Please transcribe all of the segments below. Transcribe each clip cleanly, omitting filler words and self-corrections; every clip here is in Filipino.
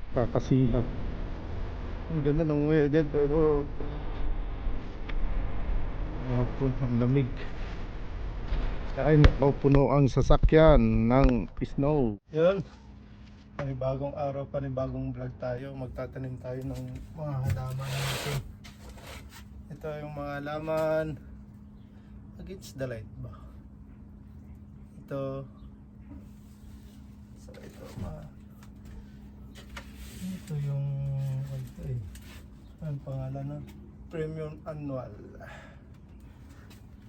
Kakasihat. Ang ganda ng weather pero hapon ang lamig. Ay, puno ang sasakyan ng snow. Yun, bagong araw, bagong vlog tayo. Magtatanim tayo ng mga halaman natin. Ito yung mga halaman against the light ba? Ito. So ito yung ito eh. Ang pangalan na Premium Annual.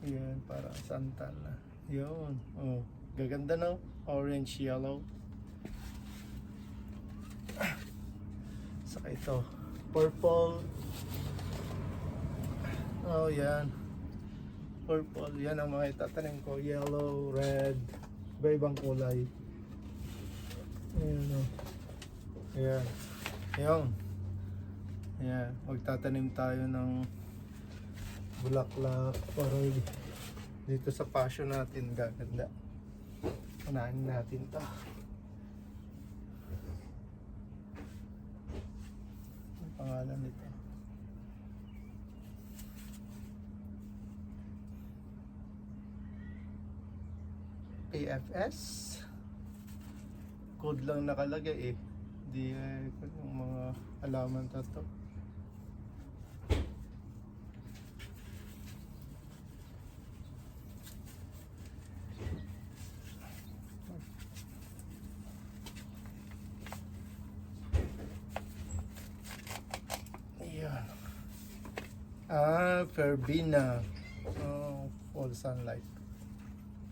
Yan, para santal na. Yun. Oh, gaganda no? Orange, yellow. Saka ito, purple. Oh, yan. Purple. Yan ang mga itatanim ko. Yellow, red. Iba-ibang kulay. Ayan o. Ayan. Ayan. Ayan. Magtatanim tayo ng bulaklak para dito sa passion natin gaganda. Unahin natin ito. Ang pangalan nito. PFS. Code lang nakalagay eh. Di yung mga alaman to. Ayan. Verbena. Oh, full sunlight.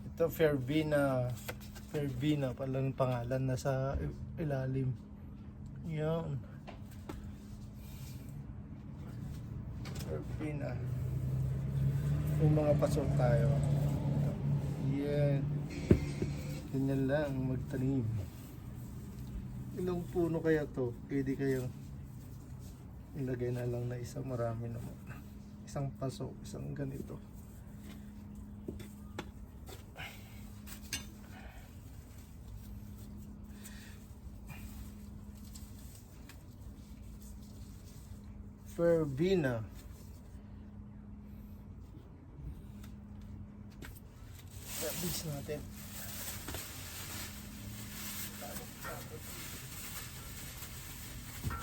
Ito Verbena. Verbena pala ng pangalan na sa ilalim. Yan. Verbena. Yung mga paso tayo. Yan. Ganyan lang magtanim. Ilang puno kaya to? Pwede kayang ilagay na lang na isa, marami naman. Isang paso, isang ganito. Verbena. Garbage natin.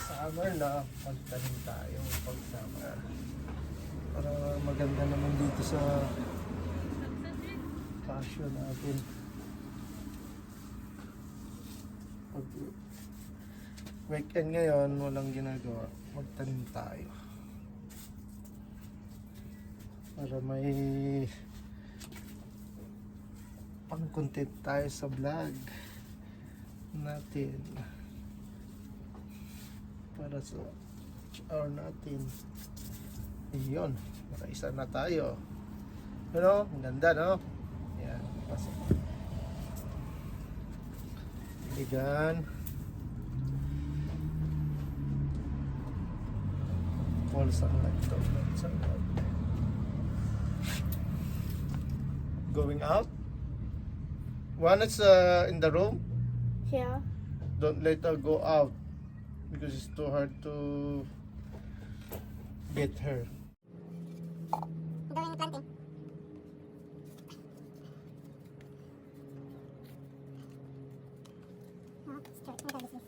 Summer na, magtanim tayo pag summer. Para maganda naman dito sa passion natin. Pag weekend ngayon, walang ginagawa, magtanim tayo. Para may pang-content tayo sa vlog natin. Para sa hour natin. Iyon, nakaisa na tayo. Ano? Ang ganda, no? Yan, pasok. Ligan. Full sunlight to. Sunlight. Going out? One is in the room. Yeah. Don't let her go out because it's too hard to get her. Gawing planting. Oh, straight. Look at this.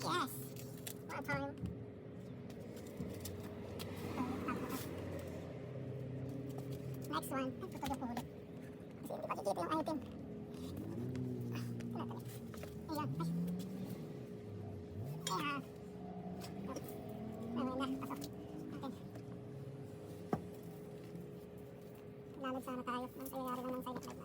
Yes. What a time. Next one. Ay, tutulog ko ulit. Kasi hindi makikita yung item. Ayan. Ayan. Ayan na. Pasok. Okay. Lalag sana tayo. Ang sayayari lang ng silent light na.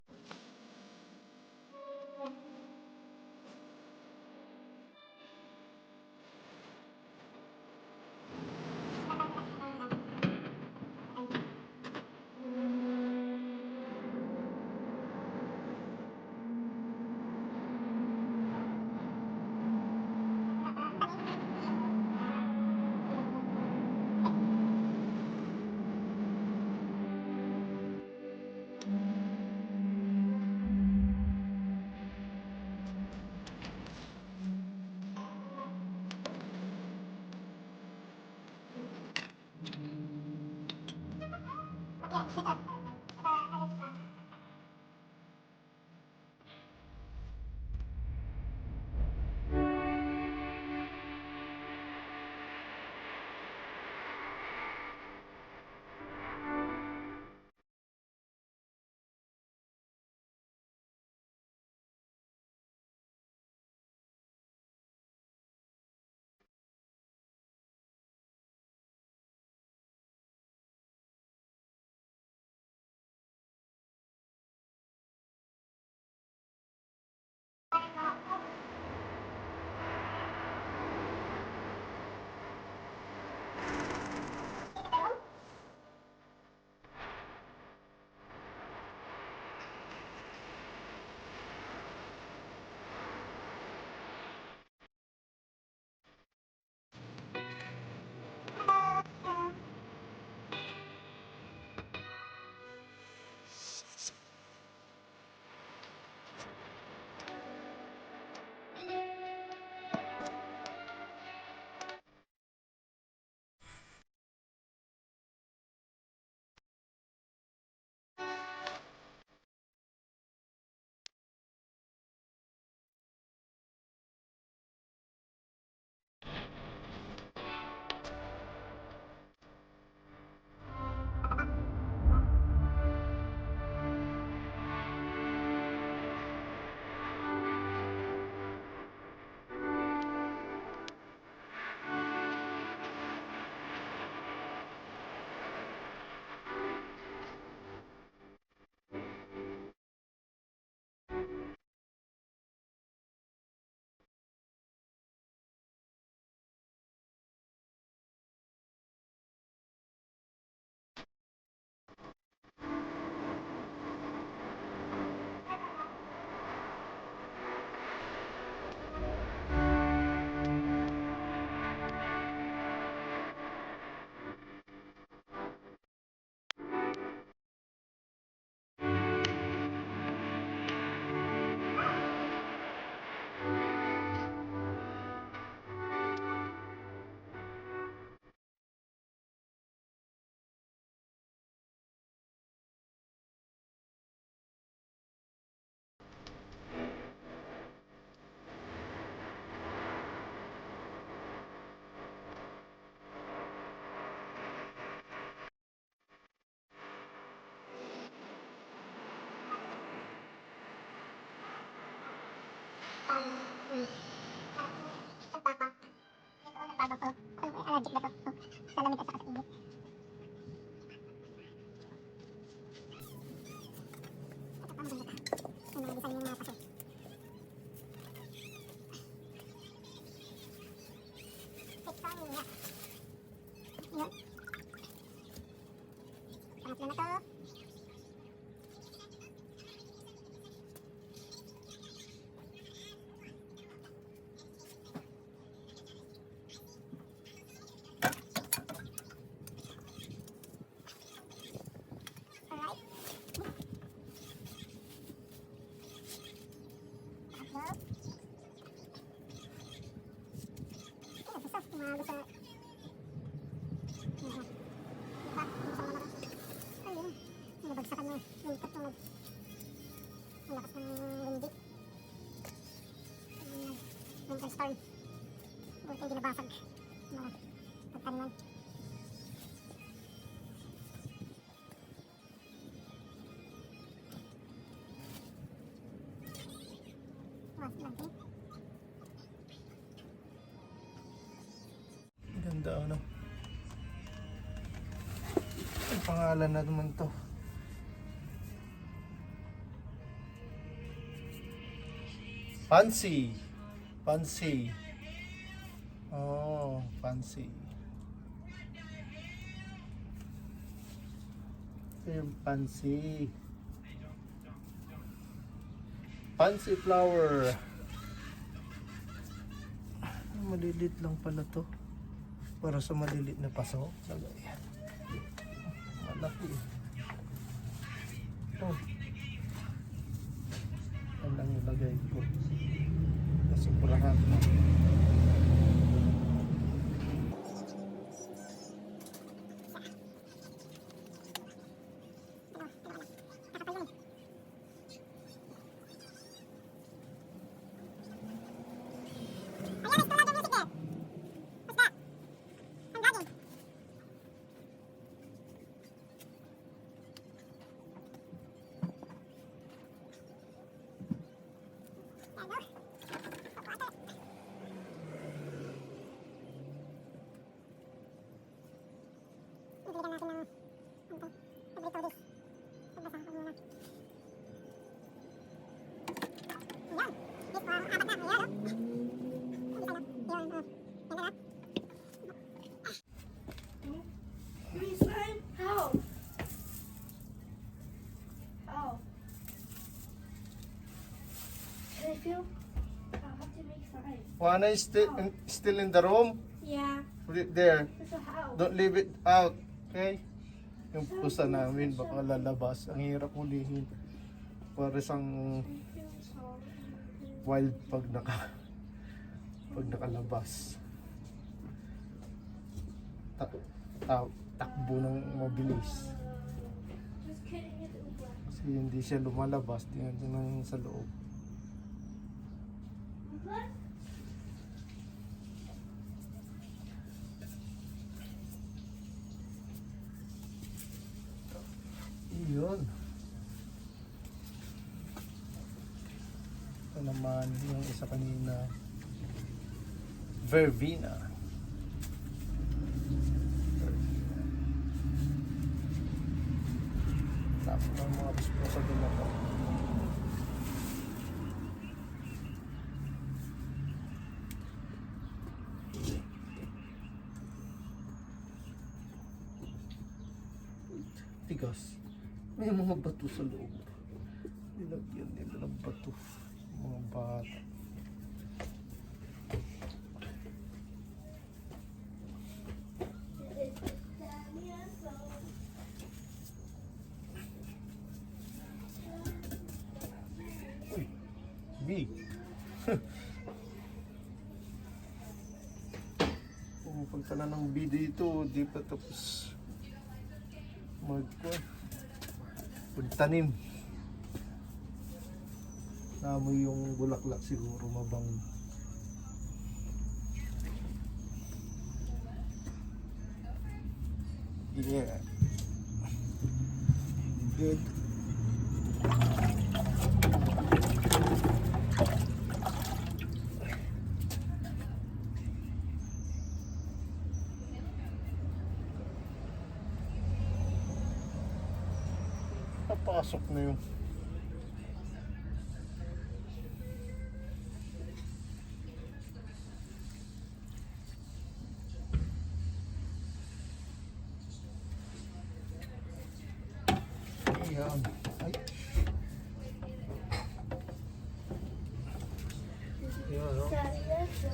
Allergic ba to? Sa lamig at saka sa init. Ito pa maganda. Yung mga design yung mga pasay. Ito niya. Yun. Pangatlo na to. Alright. Tatlo. Ito, gusto. Yung mga gusto. Diba? Yung sa mga ayun. Nabagsakan na yung katulad. Ang lakas ng hindi. Winter storm. Buti hindi nabasag. Mga pagtaniman. Was lagi. Ganda ano. Ang pangalan na naman to. Fancy. Fancy. Oh, fancy. Ito yung fancy. Fancy flower. Malilit lang pala to. Para sa malilit na paso. Sagay. Malaki. Oh. Yan lang ilagay ko. Nasupurahan na. Bibigyan natin ng paborito dish. Pagbasahan ko muna. Yan. Yes, apat na. Ayan, oh. Isa na. Yun, oh. Ganda na. Doing slime? How? How? Can I feel? I'll have to make slime. Juana is still in the room. Yeah. Put it there. So how? Don't leave it out. Okay? Yung pusa namin baka lalabas. Ang hirap hulihin. Para sang I feel so. wild pag nakalabas. Takbo ng mabilis. Just kidding. It's Uber. Kasi hindi siya lumalabas. Tingnan siya nang sa loob. Uber? Yun. Ito naman yung isa kanina. Verbena. Tapos ang mga bisposa din ako. Tigas. May mga bato sa loob. Nilagyan nila ng bato. Mga bata. Uy, big. Pumapagta na ng bee dito, di pa tapos magtanim. Namoy yung bulaklak siguro mabango. Yeah. Good. Pasok na yung ayan. Ay. Ayan, no? Daddy, that's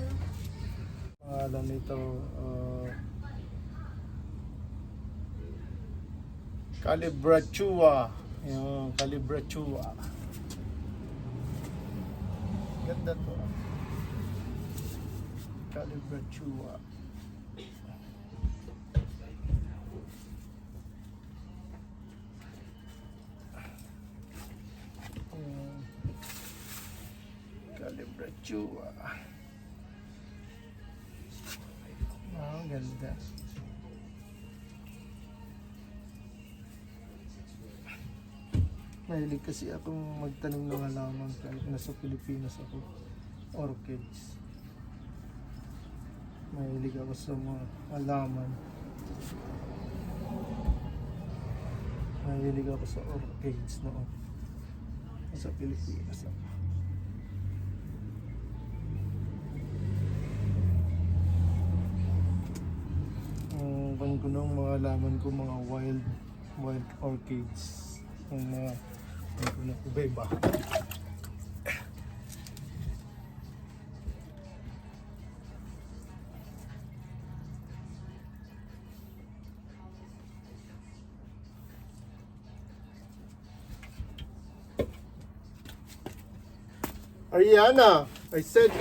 Pangalan nito, Calibrachua. Ayan, Calibrachua. Ganda to. Calibrachua. Ayan. Calibrachua. Ganda. Mahilig kasi akong magtanim ng halaman kahit nasa Pilipinas ako. Orchids. Mahilig ako sa mga halaman. Mahilig ako sa orchids noon. Sa Pilipinas ako. Ang ko nung mga halaman ko, mga wild orchids. Ang mga iba-iba. Ariana, I said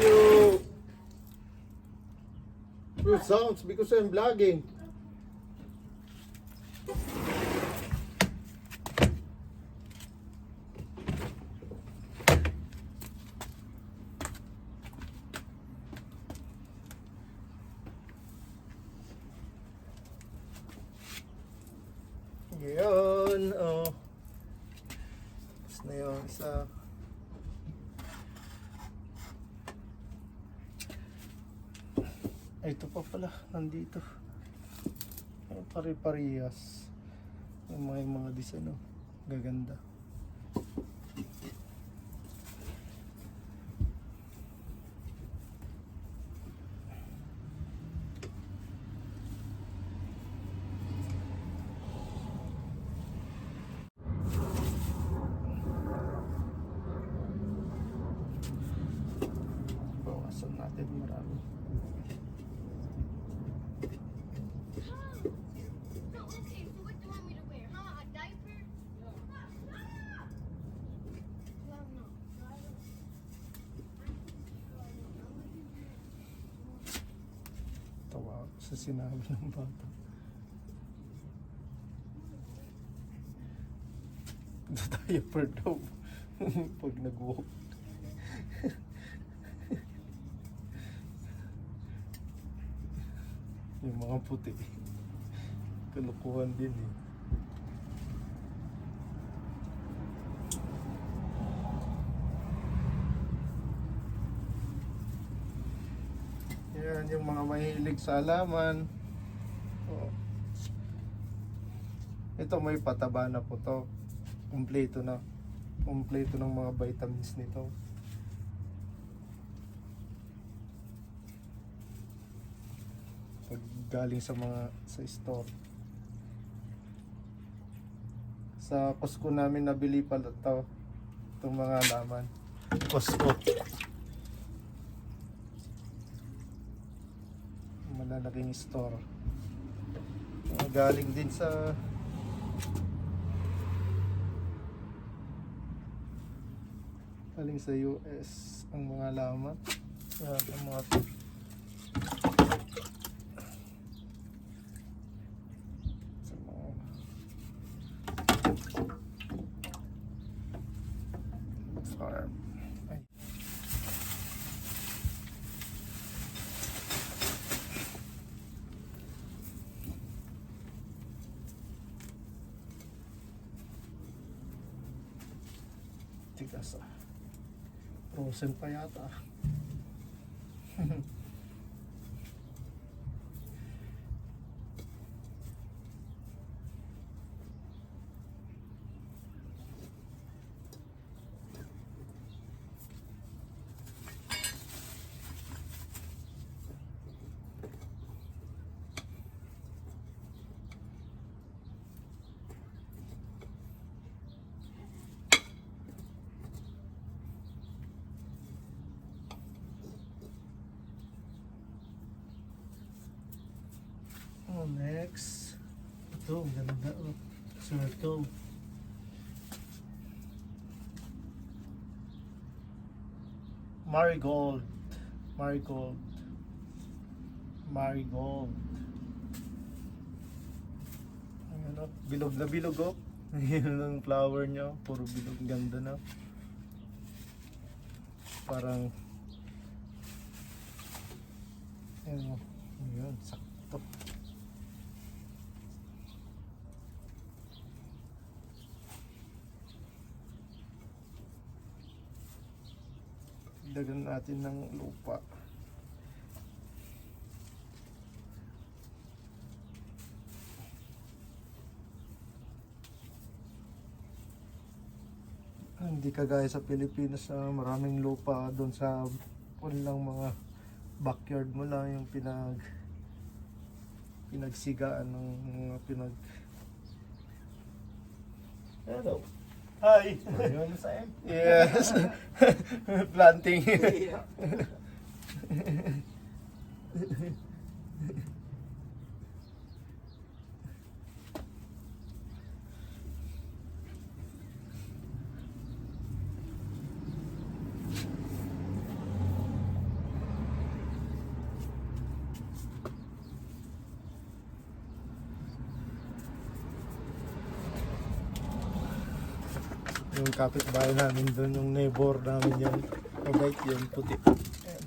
your sounds because I'm vlogging. Yun, oh. Tapos na yun, isa. Ay, ito pa pala, nandito. Ay, pare-parehas. Yung mga design, oh. Gaganda. Bawasan natin marami. Tawa ako sa sinabi ng bata. Diaper daw. Pag nag-walk. Yung mga puti. Kalukuhan din eh. Yan yung mga mahilig sa halaman. Oh. Ito may pataba na po to. Kompleto na. Kompleto ng mga vitamins nito. Pag galing sa store. Sa Costco namin nabili pala to. Itong mga halaman. Costco. Malalaking store. Galing din sa US ang mga halaman. Yan, ang mga farm. Ay. Tigas ah. Frozen pa yata. Next, ito, ganda oh. Circle. Marigold. Marigold. Marigold. Ayan oh, bilog na bilog oh. Yun ang flower niya, puro bilog, ganda na. Parang ayan oh, ayan, sakto. Dagan natin ng lupa. Hindi kagaya sa Pilipinas na maraming lupa doon sa lang mga backyard mo lang yung pinagsigaan ng mga Hello. Hi! Ayun sa end. Yes! Planting. Yung kapitbahay namin doon, yung neighbor namin yun. Mabait yun, puti. Ayan.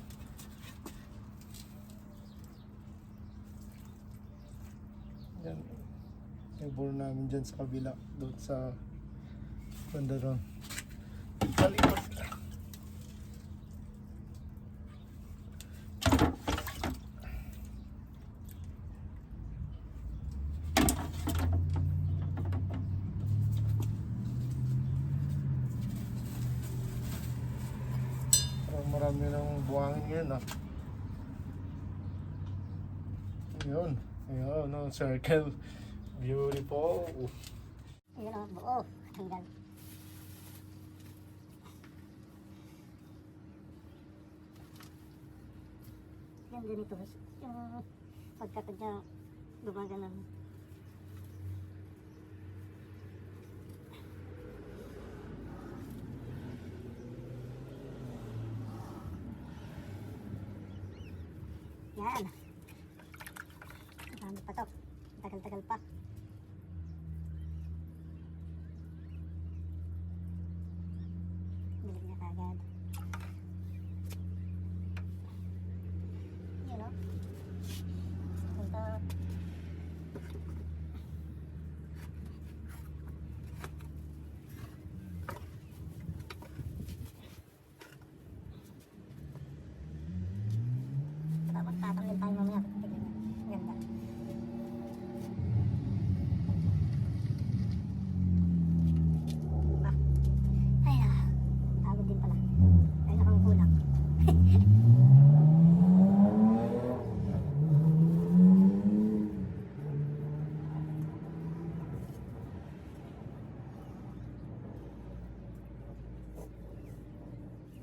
Yan. Neighbor namin dyan sa kabila, doon sa banda ron. Talikod. Marami ng buhangin ngayon ah. Ayun. Ayun, no, circle. Beautiful. Ayun o, buo. Hanggang. Yan ganito. Yung pagkakadya gumaganon. Yan. Marami pa to. Tagal-tagal pa. Bilig niya kagad. Yun o. Punta. Tapos tatangin tayo mamaya. Tignan niya. Ganda. Ah. Ay na. Pagod din pala. Ay nakangkulak.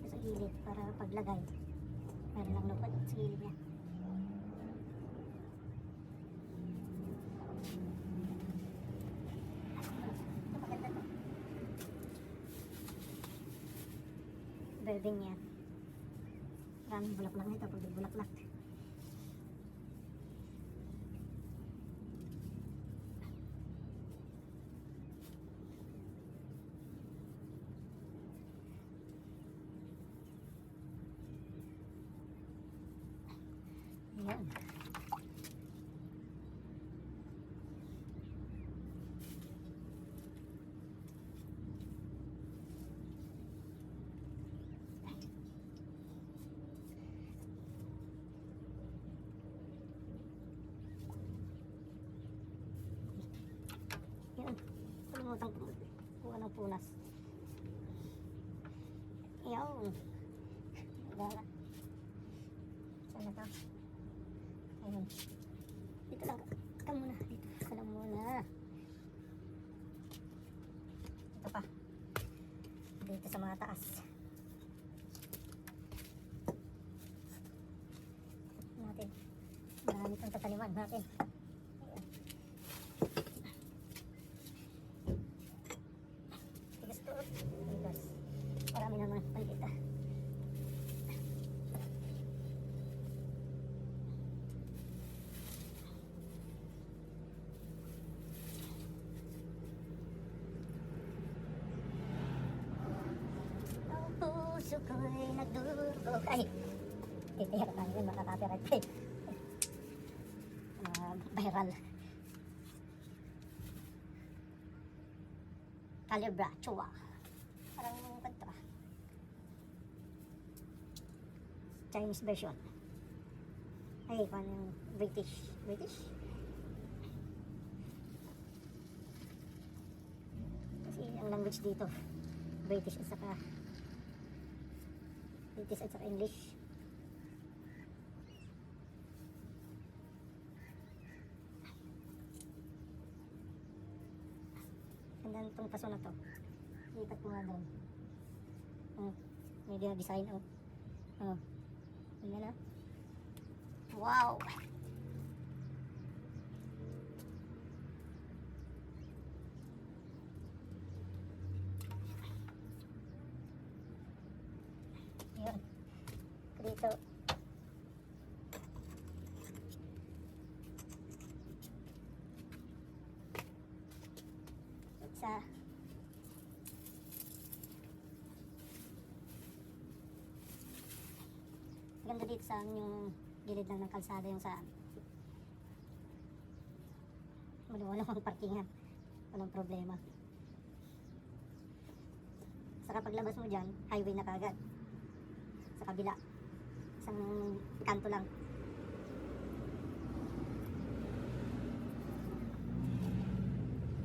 Sa gilid para paglagay. Meron lang lupad sa gilid niya. Ito maganda to. Building niya. Maraming bulaklak nito pag bulaklak. Ayan. Yan. Kalimutan ko kung anong punas. Yan. Gala. Saan na to? Ayun. Dito lang ka muna. Dito ka lang muna. Ito pa. Dito sa mga taas. Natin. Marami itong tataniman natin. Ayan. puso ko'y nagdurog. Ay, titira tayo yun, makaka-copyright tayo. Viral. Calibra, chua. Parang kanta. Chinese version. Ay, paano yung British? British? Kasi ang language dito, British at saka British at saka English. Ganda itong paso na to. Lipat ko nga doon. May design oh. Ganda na. Wow! Yun. Dito. Sa ganda dito sa yung gilid lang ng kalsada yung sa maluwalong ang parkingan, walang problema. Saka paglabas mo dyan, highway na kagad sa kabila, isang kanto lang.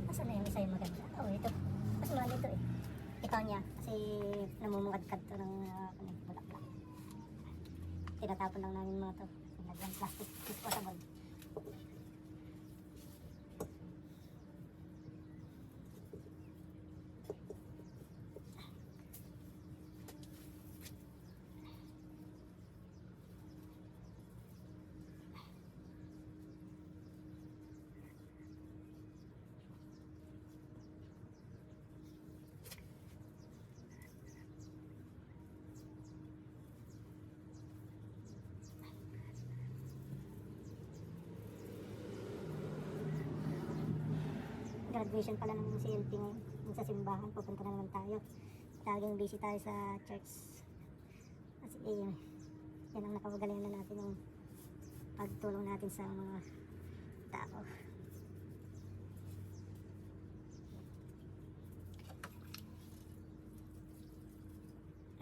Asan na yung isa yung maganda? Oh, ito, mas mahal ito eh. Ikaw niya kasi namumungkad-kad to ng bulaklak. Tinatapon lang namin mga to. Naglang plastic, disposable. Graduation pala ng CLP ngayon. Yung sa simbahan, pupunta na naman tayo. Laging busy tayo sa church. Kasi yan ang nakawagalingan na natin yung pagtulong natin sa mga tao.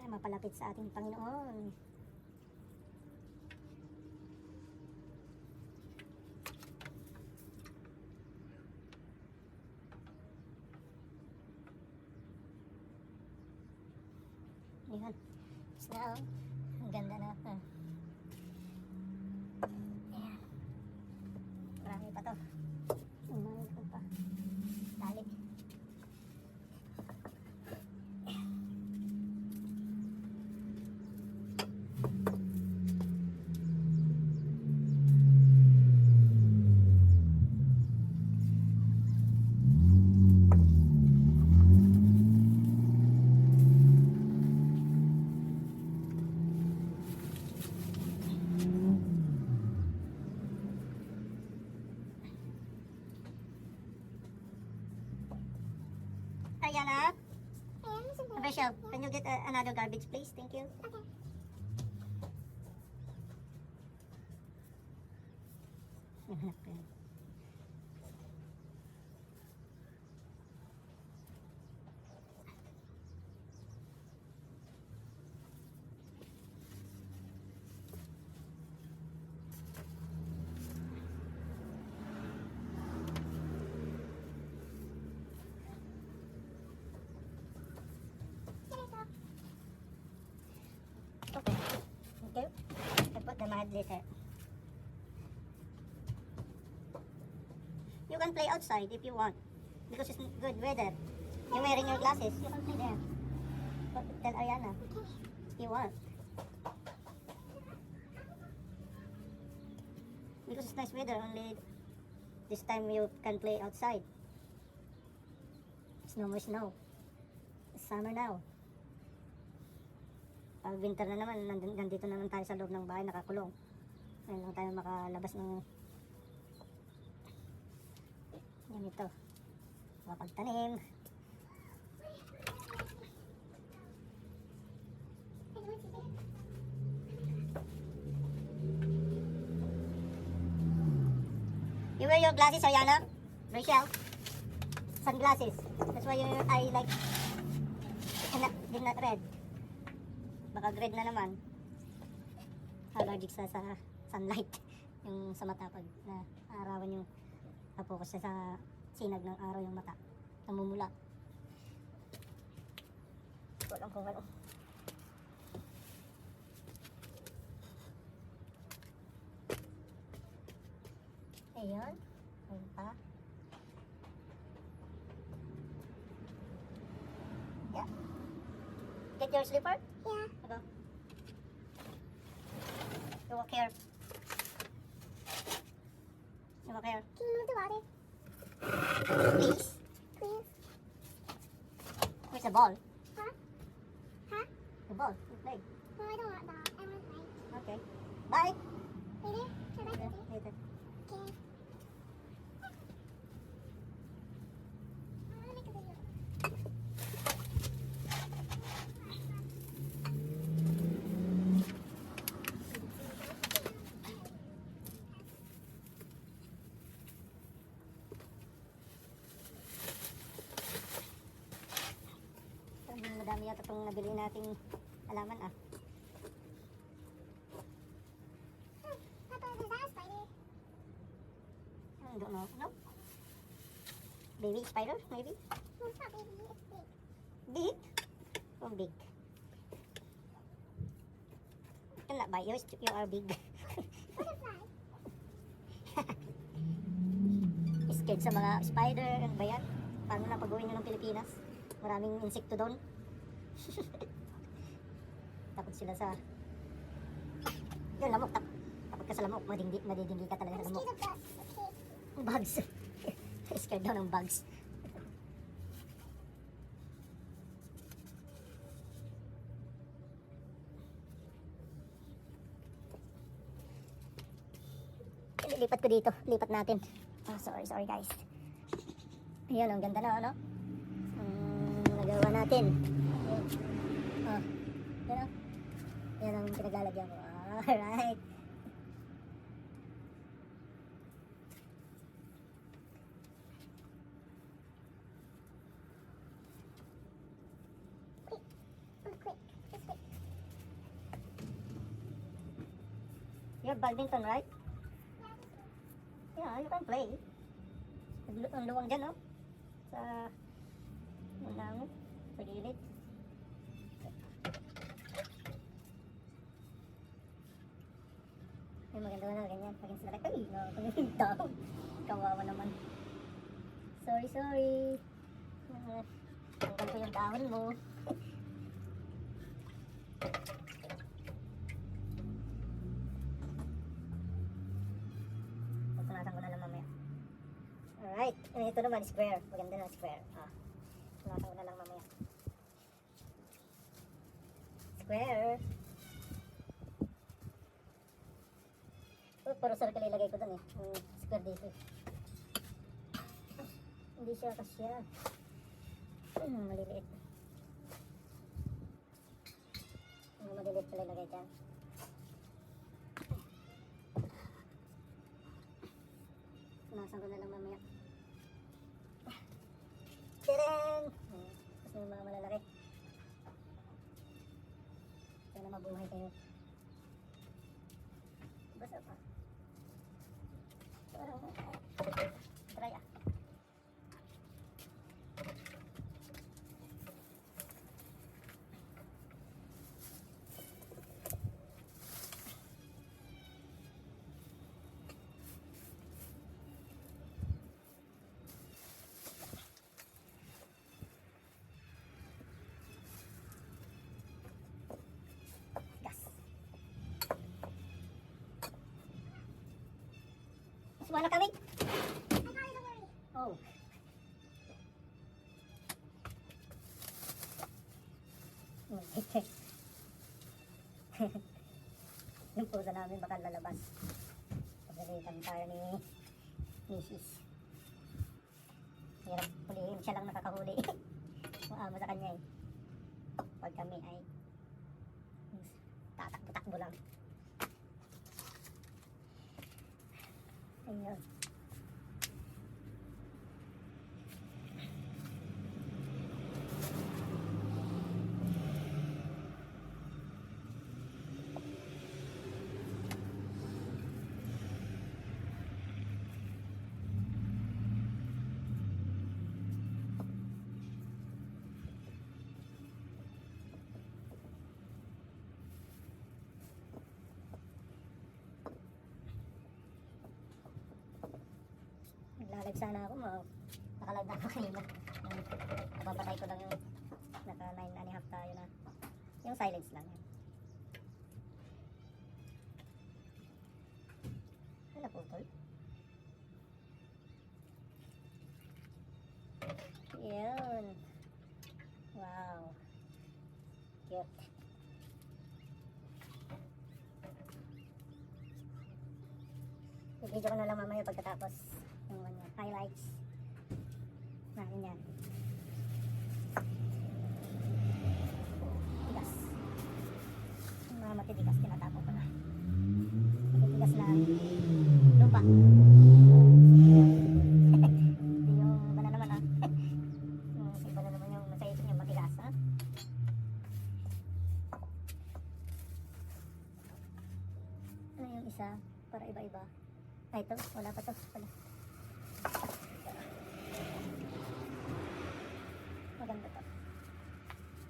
Ay, mapalapit sa ating Panginoon. Yan. Tapos na oh. Ang ganda na. Ayan. Marami pa to. Marami pa. Dali. Ariana? Rachel, can you get another garbage please? Thank you. Okay. Okay. I put the mud later. You can play outside if you want, because it's good weather. You're wearing your glasses. You can play there. But tell Ariana if you want. Because it's nice weather, only this time you can play outside. It's no more snow. It's summer now. Pag winter na naman, nandito naman tayo sa loob ng bahay, nakakulong. Ngayon lang tayo makalabas ng ganito. Makapagtanim. You wear your glasses, Ariana? Rachel? Sunglasses. That's why your eye like did not red. Baka red na naman. Allergic sa sunlight. Yung sa mata pag na arawan yung focus sa sinag ng araw yung mata. Namumula. Walang kung ano. Ayun. Ayun pa. Yeah. Get your slipper? Yeah. Go. You walk here. You walk here. Can you move the water? Please. Please. Where's the ball? Huh? Huh? The ball. You play. No, I don't want that. I want light. Okay. Bye. Later? Can I Yeah, later? later. Okay. I want to make a video. Madami yata itong nabili nating halaman ah. Papa, is that a spider? I don't know. No? Baby spider, maybe? No, it's not baby. It's big. Big? Oh, big. I cannot buy yours. You are big. Butterfly. Scared sa mga spider. Ano ba yan? Paano na pag-uwi nyo ng Pilipinas? Maraming insekto doon. Takot sila sa... Yung lamok. Takot ka sa lamok. Madidinggi ka talaga sa lamok. Mosquito dust. Okay. Bugs. Scared daw ng bugs. Lilipat ko dito. Lipat natin. Oh, sorry guys. Ayun, ang ganda na, ano? Nagawa natin. Oh, yan o. Yan ang pinaglalagyan ko. Alright. Quick. Just quick. You're badminton, right? Yeah, you can play. Ang luwang dyan, no? Sa... Yung lango. Sa gilid. Ay, maganda na ganyan. Pagin sila. Ay, nakakagawin down. Kawawa naman. Sorry. Tanggal ko yung dahon mo. Pupunasan ko na lang mamaya. Alright. Ito naman, square. Maganda na square. Pupunasan ko na lang mamaya. Square. Puro circle ilagay ko dun eh. Yung square dito eh. Hindi siya kasya. Maliliit. Maliliit pala ilagay dyan. Punasan ko na lang mamaya. Tadang! Tapos yung mga malalaki. Sana mabuhay kayo. Basta pa. Try ah. Gas. Semua kami? I got it, don't worry. Oh. Yung pusa namin baka lalabas. Pagalitan tayo ni Mrs. Hirap hulihin, siya lang nakakahuli. Maama sa kanya eh. Pag kami ay Yun. Naglalag sana ako, nakalag na ako kanina. Napapatay ko lang yung naka 9.5 tayo na. Yung silence lang yan. Ano po tol? Yun. Wow. Cute. I-video ko na lang mamaya pagkatapos yung highlights natin yan. Tigas. Yung mga matitigas tinatapon ko na. Matitigas na lupa. Hindi yung iba na naman ah. Yung iba na naman yung nasa isip yung matigas ha. Ano yung isa? Para iba-iba. Ay, ito. Wala pa to. Wala. Maganda to.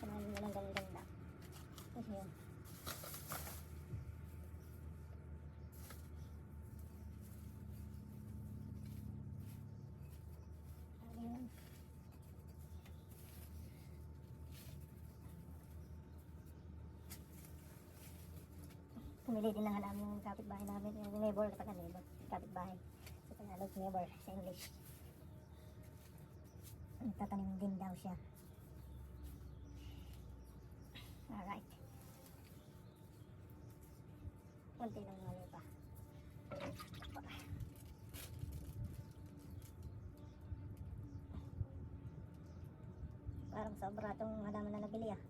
Kanahin mo ng ganda. Kasi yun. Ayun. Pumili din lang namin yung kapitbahay namin. Yung neighbor, neighbor. Kapitbahay. Sa Tagalog, neighbor. Sa English. Tatanim din daw siya. Alright. Kunti lang mga lupa. Parang sobra itong halaman na nabili ah.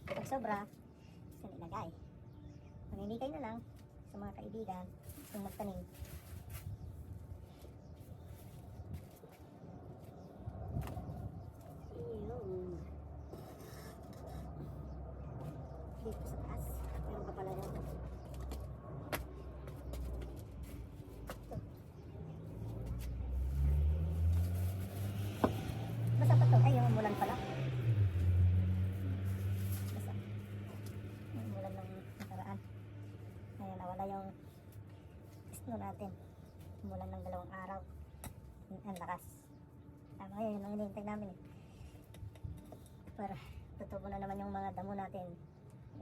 Pag sobra, saan ilagay? Mamimigay na lang sa mga kaibigan kung magtanim. Yun. Dito sa taas. Meron pa pala yun. Ito. Basta pa to. Ay, yung umulan pala. Basta. Yung umulan ng nakaraan. Ngayon, nawala yung snow natin. Umulan ng 2 araw. Ang lakas. Tama yun, yung hinihintay namin eh. Para tutubo na naman yung mga damo natin.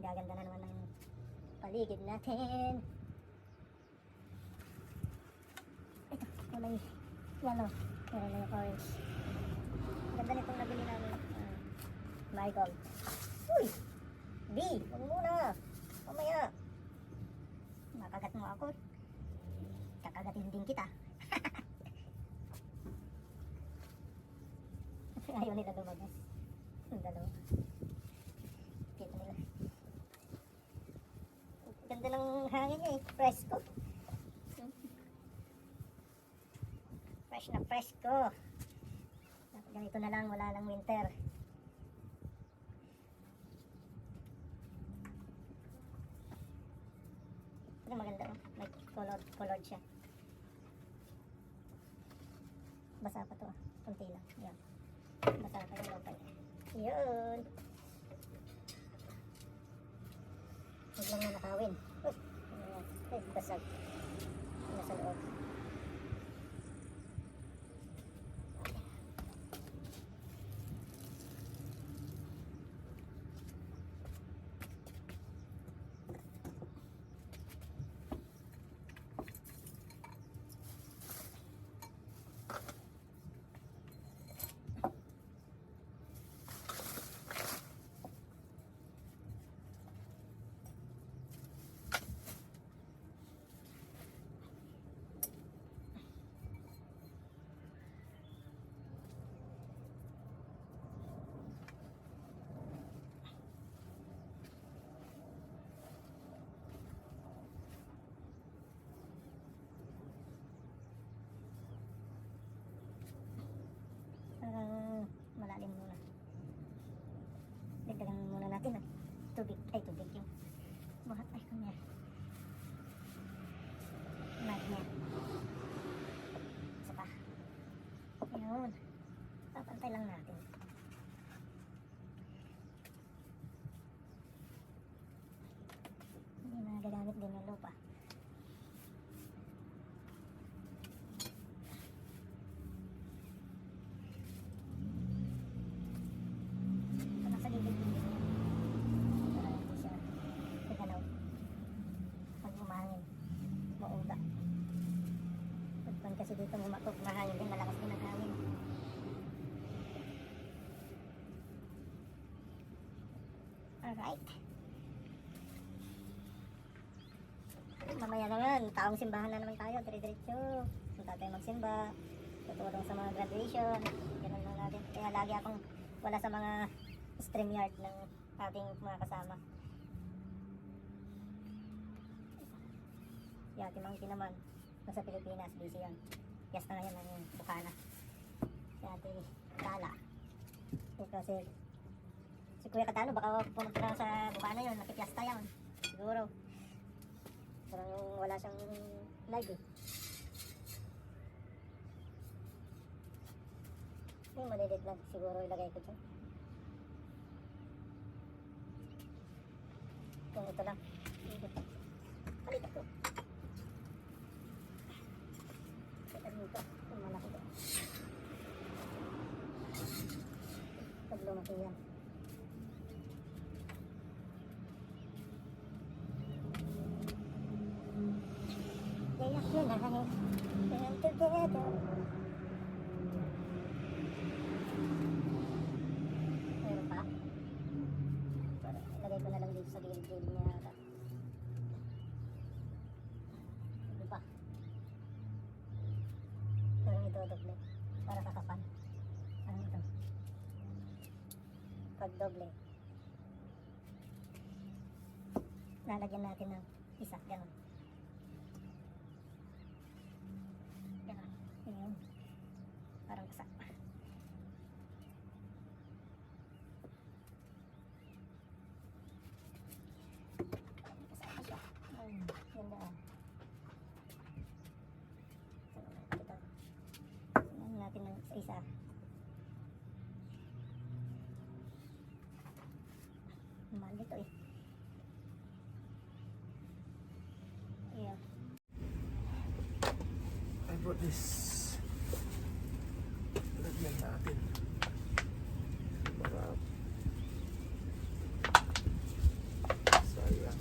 Gaganda na naman ng paligid natin. Ito, kulay yellow. Meron na yung orange. Ganda nitong nabili namin. Michael. Uy! B! Huwag muna! Mamaya! Makagat mo ako. Kakagatin din kita. Ayaw nila lumabas. Ang dalawa. Kita nila. Ganda ng hangin niya eh. Presko. Fresh na presko. Ganito na lang. Wala lang winter. Ito maganda oh. May colored siya. Basa pa to ah. Kunti lang. Yan. Basa pa yung lopay. Yun. Huwag lang na nakawin. Ay, basag. Nasa loob. Alright. Mamaya naman, taong simbahan na naman tayo, dire-diretso. Punta tayo magsimba, tutulong sa mga graduation. Ganun lang natin. Kaya lagi akong wala sa mga StreamYard ng ating mga kasama. Yati Monkey naman, nasa Pilipinas, busy yan. Yes na ngayon ng Bukana. Yati Tala. Ito si Kuya Katano, baka pumunta na sa Bukana yun, nakipiasta yan. Siguro. Parang wala siyang live eh. Yung malilit lang siguro ilagay ko dyan. Kung ito lang. Palit ako. Ito dito. Kung malaki doon. Pag lumaki yan. And together. Meron pa? Lagay ko na lang dito sa gilid-gilid niya yata. Ano pa? Parang ito doble. Para kakapan. Ano ito? Pag doble. Lalagyan natin ng isa. Ganon. Ayun. Parang kasak. Kasama siya. Ganda ah. Ito. Sinahin natin ng isa. Mahal dito eh. Ayan. I brought this. Lagyan natin. Para sayang.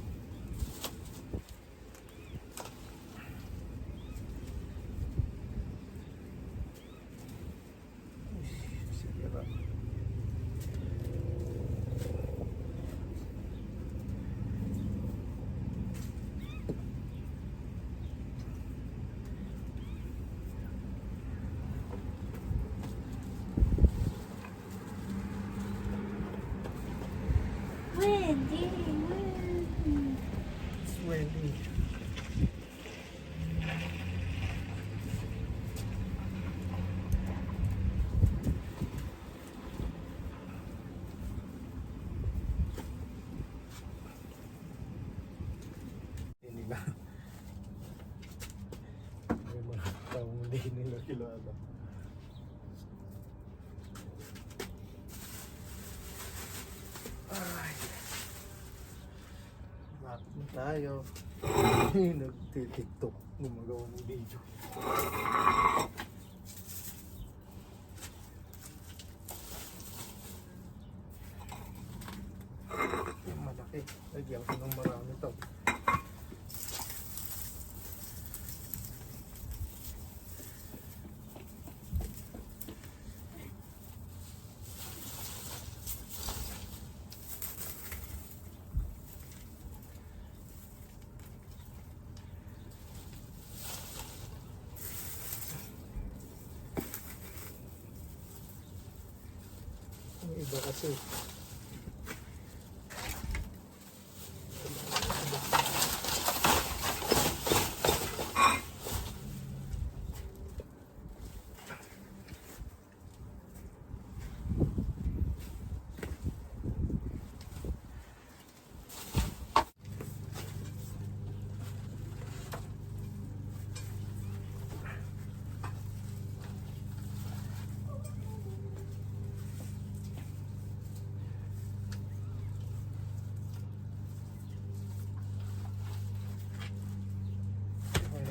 Sige ba? Wendy, It's ready. Hindi na. May mga taong hindi nila kilala. Ay. Back na tayo. Nagtitiktok. Gumagawa ng video. Yung malaki. Lagyan ko ng marami to. Yung iba kasi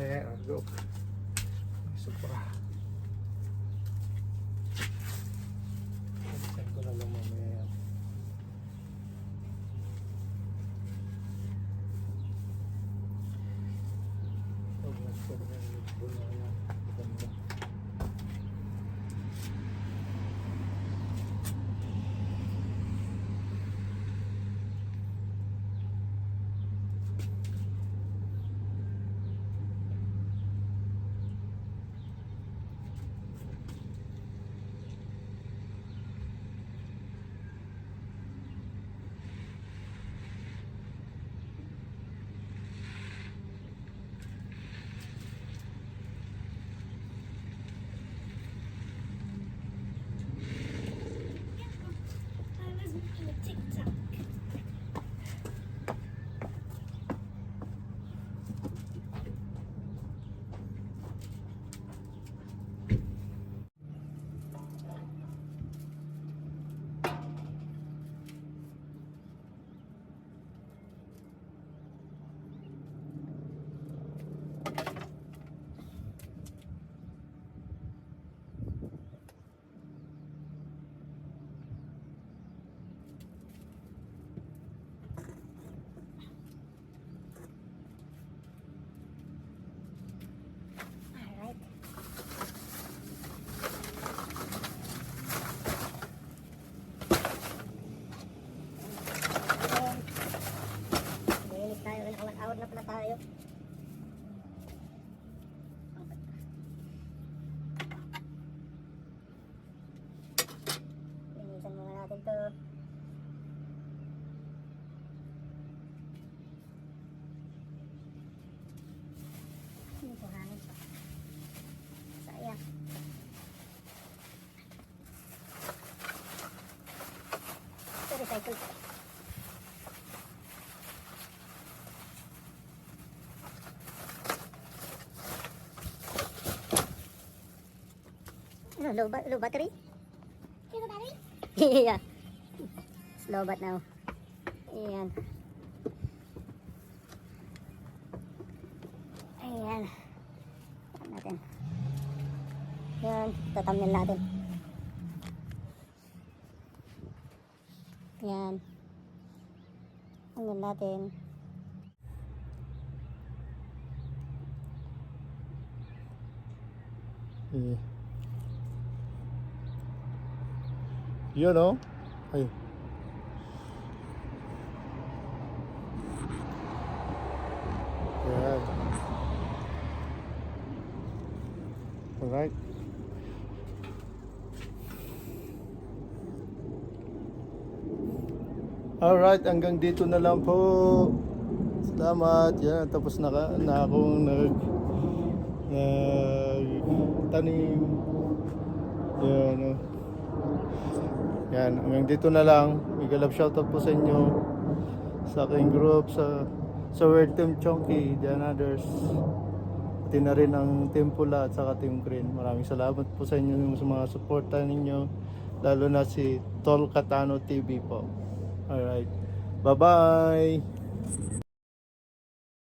ayan, go. Supra. Alisan ko na lang mamaya yan. Huwag na ito na yung bulo yan. Ganda. tayo. Linisan muna natin to. Hindi ko hangin pa. Sayang. Ito recycle pa. Ano, low battery? Low battery? Yeah. Slow but now. Ayan. Ayan. Ayan natin. Ayan. Tatamnil natin. Ayan. Hanggan natin. Eh. Yun oh. Ay. Yan. Alright. Alright, hanggang dito na lang po. Salamat. Yan, tapos na akong tanim. Yan, oh. Yan, hanggang dito na lang. Mega love shoutout po sa inyo, sa aking group, sa World Team Chonky, the others. Pati na rin ang Team Pula at saka Team Green. Maraming salamat po sa inyo sa mga suporta ninyo, lalo na si Tol Katano TV po. Alright, bye bye.